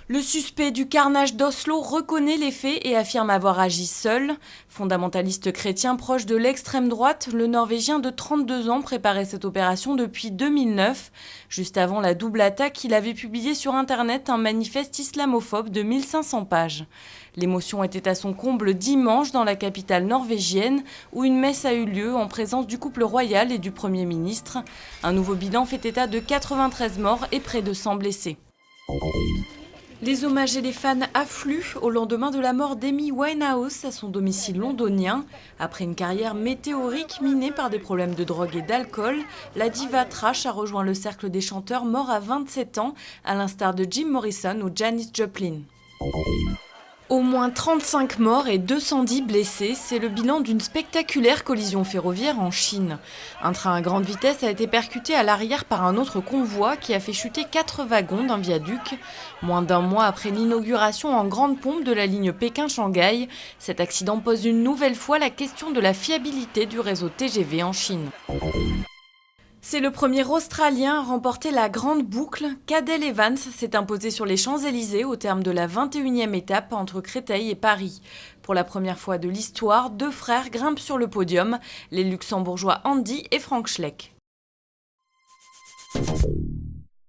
Le suspect du carnage d'Oslo reconnaît les faits et affirme avoir agi seul. Fondamentaliste chrétien proche de l'extrême droite, le Norvégien de 32 ans préparait cette opération depuis 2009. Juste avant la double attaque, il avait publié sur Internet un manifeste islamophobe de 1500 pages. L'émotion était à son comble dimanche dans la capitale norvégienne, où une messe a eu lieu en présence du couple royal et du Premier ministre. Un nouveau bilan fait état de 93 morts et près de 100 blessés. Les hommages et les fans affluent au lendemain de la mort d'Amy Winehouse à son domicile londonien. Après une carrière météorique minée par des problèmes de drogue et d'alcool, la diva trash a rejoint le cercle des chanteurs morts à 27 ans, à l'instar de Jim Morrison ou Janis Joplin. Au moins 35 morts et 210 blessés, c'est le bilan d'une spectaculaire collision ferroviaire en Chine. Un train à grande vitesse a été percuté à l'arrière par un autre convoi qui a fait chuter 4 wagons d'un viaduc. Moins d'un mois après l'inauguration en grande pompe de la ligne Pékin-Shanghai, cet accident pose une nouvelle fois la question de la fiabilité du réseau TGV en Chine. C'est le premier Australien à remporter la grande boucle. Cadel Evans s'est imposé sur les Champs-Élysées au terme de la 21e étape entre Créteil et Paris. Pour la première fois de l'histoire, 2 frères grimpent sur le podium, les luxembourgeois Andy et Frank Schleck.